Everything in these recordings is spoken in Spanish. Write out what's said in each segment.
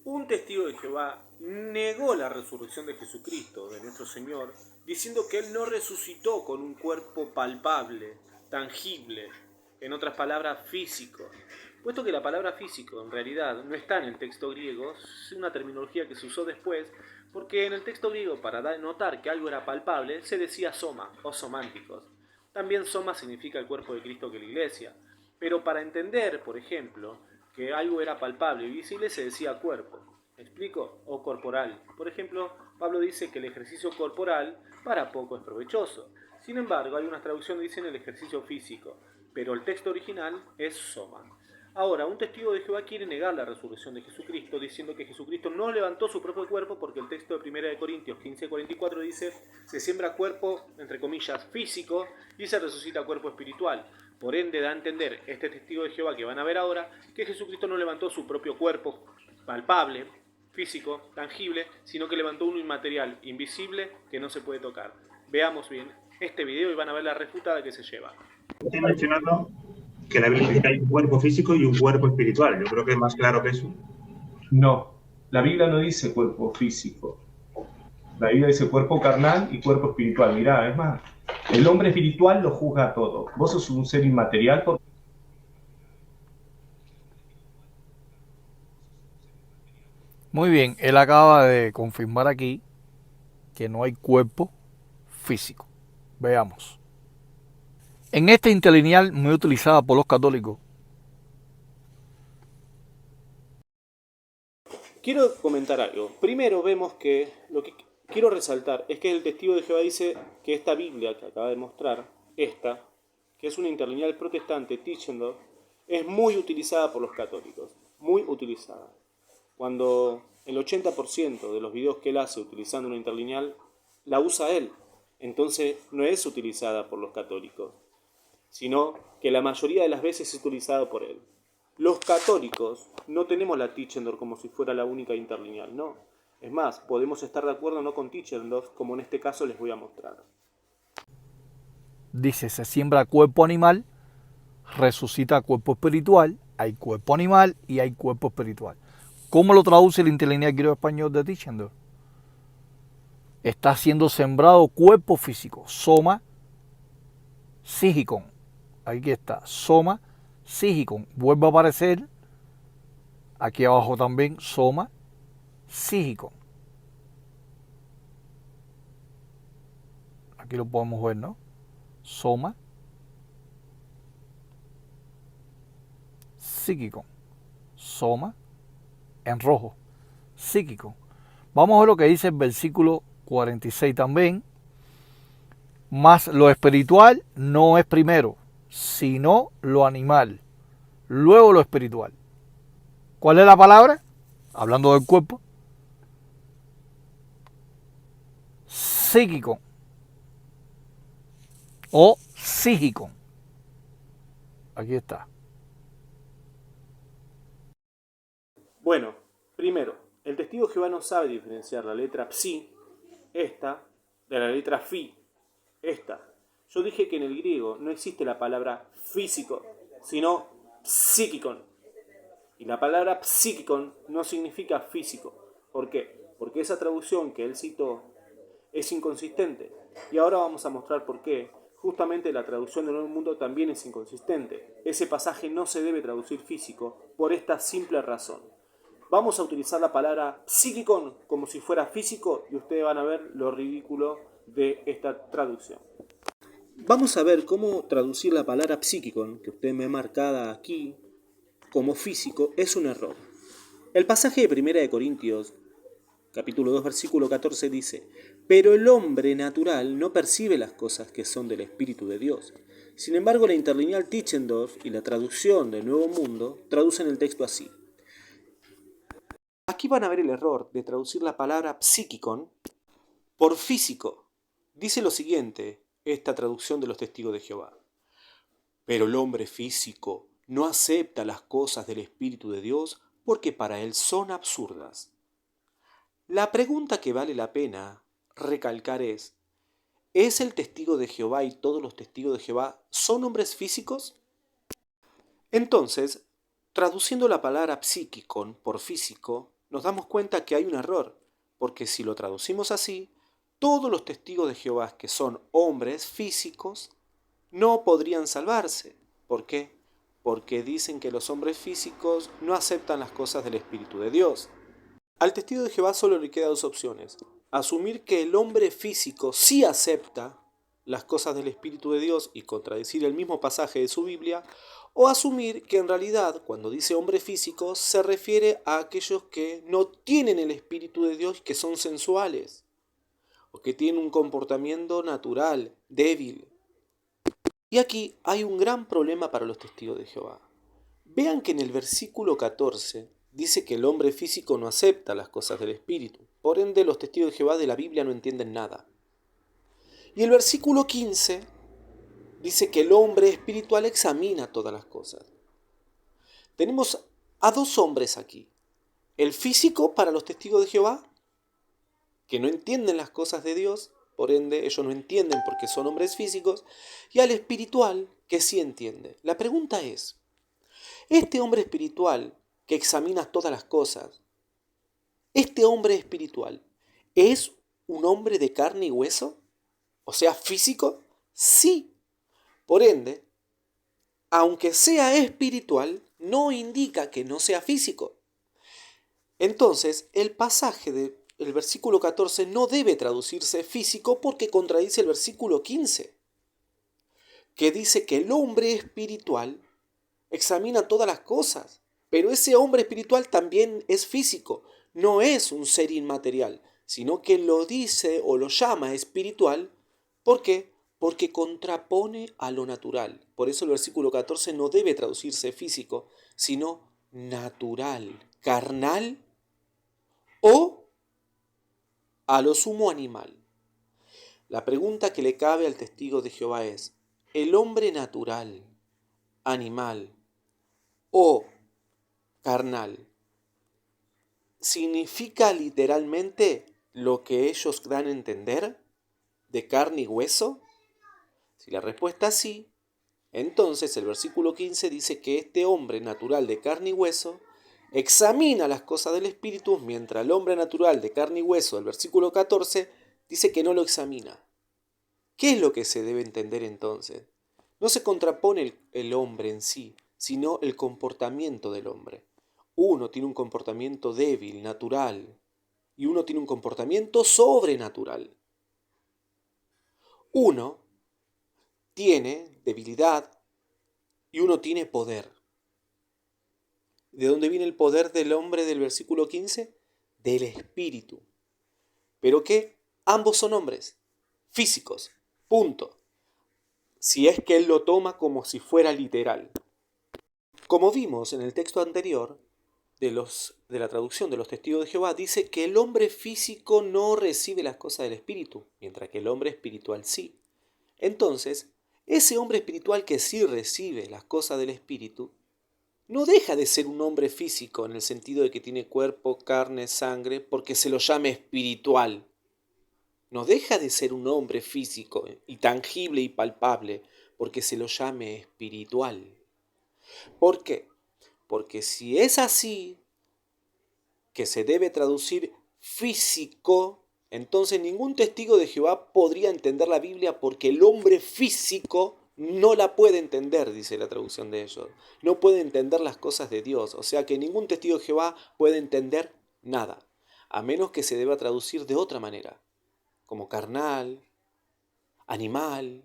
Un testigo de Jehová negó la resurrección de Jesucristo, de nuestro Señor, diciendo que Él no resucitó con un cuerpo palpable, tangible, en otras palabras, físico. Puesto que la palabra físico en realidad no está en el texto griego, es una terminología que se usó después, porque en el texto griego, para notar que algo era palpable, se decía soma o sománticos. También soma significa el cuerpo de Cristo que es la iglesia. Pero para entender, por ejemplo, que algo era palpable y visible, se decía cuerpo. ¿Me explico? O corporal. Por ejemplo, Pablo dice que el ejercicio corporal para poco es provechoso. Sin embargo, hay unas traducciones que dicen el ejercicio físico, pero el texto original es soma. Ahora, un testigo de Jehová quiere negar la resurrección de Jesucristo, diciendo que Jesucristo no levantó su propio cuerpo, porque el texto de 1 de Corintios 15:44 dice, se siembra cuerpo, entre comillas, físico, y se resucita cuerpo espiritual. Por ende, da a entender este testigo de Jehová que van a ver ahora, que Jesucristo no levantó su propio cuerpo palpable, físico, tangible, sino que levantó uno inmaterial, invisible, que no se puede tocar. Veamos bien este video y van a ver la refutada que se lleva. Estoy mencionando que la Biblia dice que hay un cuerpo físico y un cuerpo espiritual. Yo creo que es más claro que eso. No, la Biblia no dice cuerpo físico. La Biblia dice cuerpo carnal y cuerpo espiritual. Mirá, es más, el hombre espiritual lo juzga todo. Vos sos un ser inmaterial porque... Muy bien, él acaba de confirmar aquí que no hay cuerpo físico. Veamos. En esta interlineal muy utilizada por los católicos. Quiero comentar algo. Primero vemos que lo que quiero resaltar es que el testigo de Jehová dice que esta Biblia que acaba de mostrar, esta, que es una interlineal protestante, Tischendorf, es muy utilizada por los católicos. Muy utilizada. Cuando el 80% de los videos que él hace utilizando una interlineal, la usa él. Entonces no es utilizada por los católicos, sino que la mayoría de las veces es utilizada por él. Los católicos no tenemos la Tischendorf como si fuera la única interlineal, no. Es más, podemos estar de acuerdo no con Tischendorf, como en este caso les voy a mostrar. Dice, se siembra cuerpo animal, resucita cuerpo espiritual, hay cuerpo animal y hay cuerpo espiritual. ¿Cómo lo traduce el interlineal griego-español de Tischendorf? Está siendo sembrado cuerpo físico, soma, psíquicon. Aquí está, soma, psíquicon. Vuelve a aparecer aquí abajo también, soma, psíquicon. Aquí lo podemos ver, ¿no? Soma, psíquico, soma, en rojo, psíquico. Vamos a ver lo que dice el versículo 46 también. Más lo espiritual no es primero, sino lo animal, luego lo espiritual. ¿Cuál es la palabra? Hablando del cuerpo. Psíquico o psíquico. Aquí está. Bueno, primero, el testigo de Jehová no sabe diferenciar la letra psi, esta, de la letra fi, esta. Yo dije que en el griego no existe la palabra físico, sino psíquicon. Y la palabra psíquicon no significa físico. ¿Por qué? Porque esa traducción que él citó es inconsistente. Y ahora vamos a mostrar por qué. Justamente la traducción del Nuevo Mundo también es inconsistente. Ese pasaje no se debe traducir físico por esta simple razón. Vamos a utilizar la palabra psíquicon como si fuera físico y ustedes van a ver lo ridículo de esta traducción. Vamos a ver cómo traducir la palabra psíquicon, que usted me ha marcada aquí, como físico, es un error. El pasaje de 1 de Corintios, capítulo 2, versículo 14 dice, pero el hombre natural no percibe las cosas que son del Espíritu de Dios. Sin embargo, la interlineal Tischendorf y la traducción del Nuevo Mundo traducen el texto así. Aquí van a ver el error de traducir la palabra psíquicon por físico. Dice lo siguiente, esta traducción de los testigos de Jehová. Pero el hombre físico no acepta las cosas del Espíritu de Dios porque para él son absurdas. La pregunta que vale la pena recalcar ¿es el testigo de Jehová y todos los testigos de Jehová son hombres físicos? Entonces, traduciendo la palabra psíquicon por físico, nos damos cuenta que hay un error, porque si lo traducimos así, todos los testigos de Jehová que son hombres físicos no podrían salvarse. ¿Por qué? Porque dicen que los hombres físicos no aceptan las cosas del Espíritu de Dios. Al testigo de Jehová solo le quedan dos opciones: asumir que el hombre físico sí acepta las cosas del Espíritu de Dios y contradecir el mismo pasaje de su Biblia, o asumir que en realidad cuando dice hombre físico se refiere a aquellos que no tienen el Espíritu de Dios, que son sensuales o que tienen un comportamiento natural, débil. Y aquí hay un gran problema para los testigos de Jehová. Vean que en el versículo 14 dice que el hombre físico no acepta las cosas del Espíritu. Por ende, los testigos de Jehová de la Biblia no entienden nada. Y el versículo 15 dice que el hombre espiritual examina todas las cosas. Tenemos a dos hombres aquí. El físico para los testigos de Jehová, que no entienden las cosas de Dios, por ende ellos no entienden porque son hombres físicos, y al espiritual, que sí entiende. La pregunta es, este hombre espiritual que examina todas las cosas, ¿este hombre espiritual es un hombre de carne y hueso? O sea, físico. Sí. Por ende, aunque sea espiritual, no indica que no sea físico. Entonces, el pasaje del versículo 14 no debe traducirse físico porque contradice el versículo 15, que dice que el hombre espiritual examina todas las cosas, pero ese hombre espiritual también es físico, no es un ser inmaterial, sino que lo dice o lo llama espiritual. ¿Por qué? Porque contrapone a lo natural. Por eso el versículo 14 no debe traducirse físico, sino natural, carnal o a lo sumo animal. La pregunta que le cabe al testigo de Jehová es, ¿el hombre natural, animal o carnal significa literalmente lo que ellos dan a entender de carne y hueso? Si la respuesta es sí, entonces el versículo 15 dice que este hombre natural de carne y hueso examina las cosas del Espíritu, mientras el hombre natural de carne y hueso, el versículo 14, dice que no lo examina. ¿Qué es lo que se debe entender entonces? No se contrapone el hombre en sí, sino el comportamiento del hombre. Uno tiene un comportamiento débil, natural, y uno tiene un comportamiento sobrenatural. Uno tiene debilidad y uno tiene poder. ¿De dónde viene el poder del hombre del versículo 15? Del Espíritu. ¿Pero qué? Ambos son hombres, físicos, punto. Si es que él lo toma como si fuera literal. Como vimos en el texto anterior de la traducción de los testigos de Jehová, dice que el hombre físico no recibe las cosas del Espíritu, mientras que el hombre espiritual sí. Entonces, ese hombre espiritual que sí recibe las cosas del Espíritu, no deja de ser un hombre físico en el sentido de que tiene cuerpo, carne, sangre, porque se lo llame espiritual. No deja de ser un hombre físico y tangible y palpable porque se lo llame espiritual. ¿Por qué? Porque si es así, que se debe traducir físico, entonces ningún testigo de Jehová podría entender la Biblia porque el hombre físico no la puede entender, dice la traducción de ellos. No puede entender las cosas de Dios. O sea que ningún testigo de Jehová puede entender nada, a menos que se deba traducir de otra manera, como carnal, animal.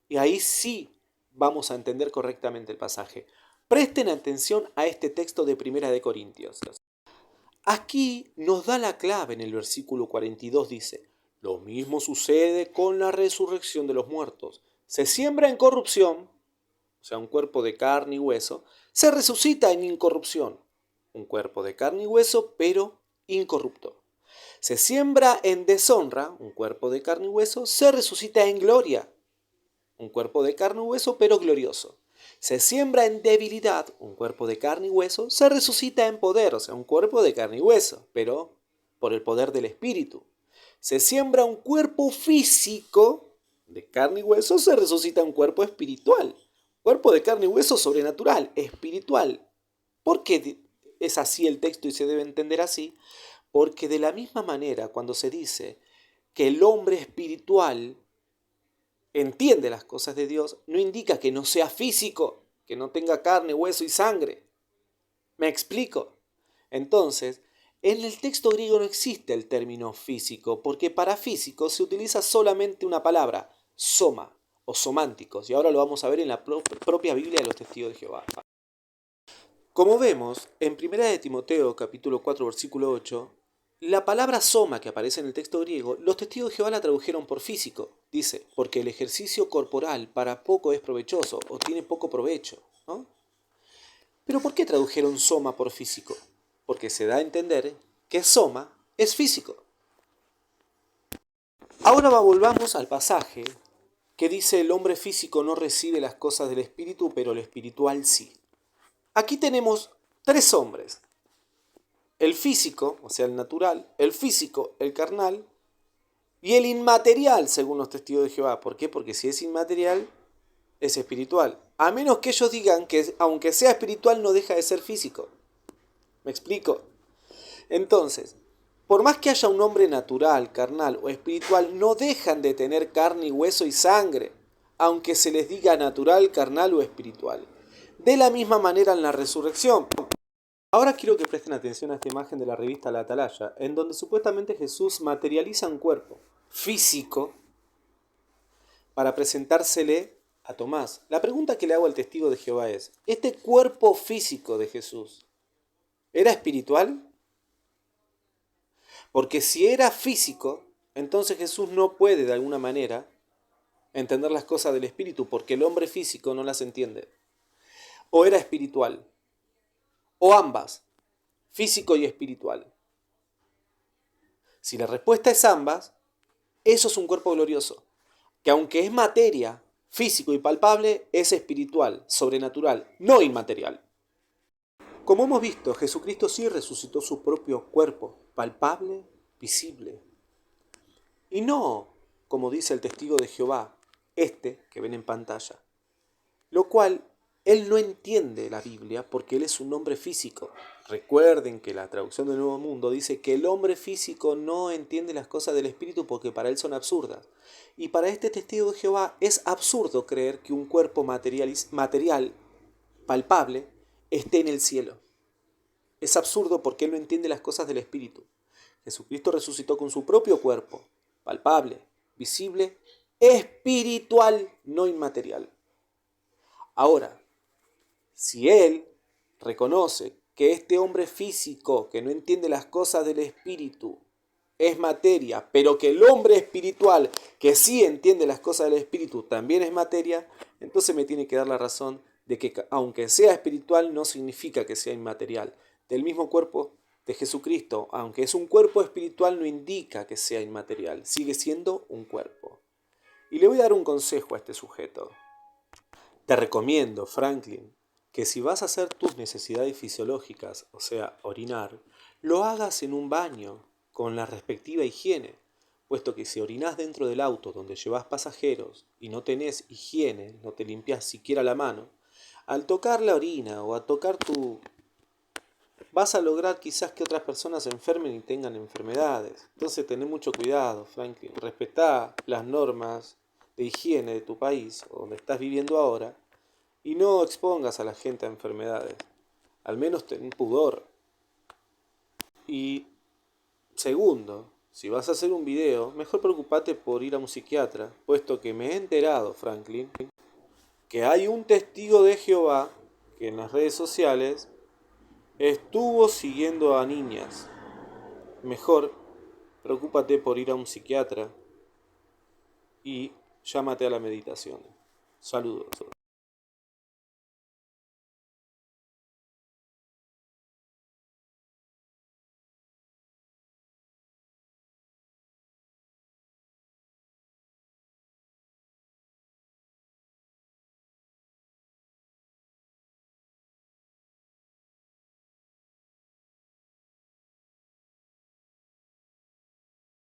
Y ahí sí vamos a entender correctamente el pasaje. Presten atención a este texto de 1 Corintios. Aquí nos da la clave en el versículo 42, dice, lo mismo sucede con la resurrección de los muertos. Se siembra en corrupción, o sea, un cuerpo de carne y hueso, se resucita en incorrupción, un cuerpo de carne y hueso, pero incorrupto. Se siembra en deshonra, un cuerpo de carne y hueso, se resucita en gloria, un cuerpo de carne y hueso, pero glorioso. Se siembra en debilidad, un cuerpo de carne y hueso, se resucita en poder, o sea, un cuerpo de carne y hueso, pero por el poder del Espíritu. Se siembra un cuerpo físico de carne y hueso, se resucita un cuerpo espiritual. Cuerpo de carne y hueso sobrenatural, espiritual. ¿Por qué es así el texto y se debe entender así, porque de la misma manera cuando se dice que el hombre espiritual entiende las cosas de Dios, no indica que no sea físico, que no tenga carne, hueso y sangre. ¿Me explico? Entonces, en el texto griego no existe el término físico, porque para físico se utiliza solamente una palabra, soma o sománticos, y ahora lo vamos a ver en la propia Biblia de los Testigos de Jehová. Como vemos, en 1 de Timoteo capítulo 4 versículo 8, la palabra soma que aparece en el texto griego, los Testigos de Jehová la tradujeron por físico. Dice, porque el ejercicio corporal para poco es provechoso o tiene poco provecho, ¿no? Pero ¿por qué tradujeron soma por físico? Porque se da a entender que soma es físico. Ahora volvamos al pasaje que dice el hombre físico no recibe las cosas del espíritu, pero el espiritual sí. Aquí tenemos tres hombres. El físico, o sea el natural, el físico, el carnal, y el inmaterial, según los testigos de Jehová. ¿Por qué? Porque si es inmaterial, es espiritual. A menos que ellos digan que aunque sea espiritual no deja de ser físico. ¿Me explico? Entonces, por más que haya un hombre natural, carnal o espiritual, no dejan de tener carne y hueso y sangre, aunque se les diga natural, carnal o espiritual. De la misma manera en la resurrección. Ahora quiero que presten atención a esta imagen de la revista La Atalaya, en donde supuestamente Jesús materializa un cuerpo físico para presentársele a Tomás. La pregunta que le hago al testigo de Jehová es, ¿este cuerpo físico de Jesús era espiritual? Porque si era físico, entonces Jesús no puede de alguna manera entender las cosas del espíritu, porque el hombre físico no las entiende. O era espiritual, o ambas, físico y espiritual. Si la respuesta es ambas, eso es un cuerpo glorioso, que aunque es materia, físico y palpable, es espiritual, sobrenatural, no inmaterial. Como hemos visto, Jesucristo sí resucitó su propio cuerpo, palpable, visible. Y no, como dice el testigo de Jehová, este que ven en pantalla. Lo cual, él no entiende la Biblia porque él es un hombre físico. Recuerden que la traducción del Nuevo Mundo dice que el hombre físico no entiende las cosas del Espíritu porque para él son absurdas. Y para este testigo de Jehová es absurdo creer que un cuerpo material, palpable, esté en el cielo. Es absurdo porque él no entiende las cosas del Espíritu. Jesucristo resucitó con su propio cuerpo, palpable, visible, espiritual, no inmaterial. Ahora, si él reconoce que este hombre físico que no entiende las cosas del Espíritu es materia, pero que el hombre espiritual que sí entiende las cosas del Espíritu también es materia, entonces me tiene que dar la razón de que aunque sea espiritual no significa que sea inmaterial. Del mismo cuerpo de Jesucristo, aunque es un cuerpo espiritual, no indica que sea inmaterial, sigue siendo un cuerpo. Y le voy a dar un consejo a este sujeto. Te recomiendo, Franklin, que si vas a hacer tus necesidades fisiológicas, o sea, orinar, lo hagas en un baño, con la respectiva higiene, puesto que si orinás dentro del auto donde llevas pasajeros y no tenés higiene, no te limpias siquiera la mano, al tocar la orina o a tocar vas a lograr quizás que otras personas se enfermen y tengan enfermedades. Entonces tené mucho cuidado, Franklin. Respetá las normas de higiene de tu país o donde estás viviendo ahora y no expongas a la gente a enfermedades. Al menos ten pudor. Y segundo, si vas a hacer un video, mejor preocupate por ir a un psiquiatra, puesto que me he enterado, Franklin, que hay un testigo de Jehová que en las redes sociales estuvo siguiendo a niñas. Mejor, preocúpate por ir a un psiquiatra y llámate a la meditación. Saludos.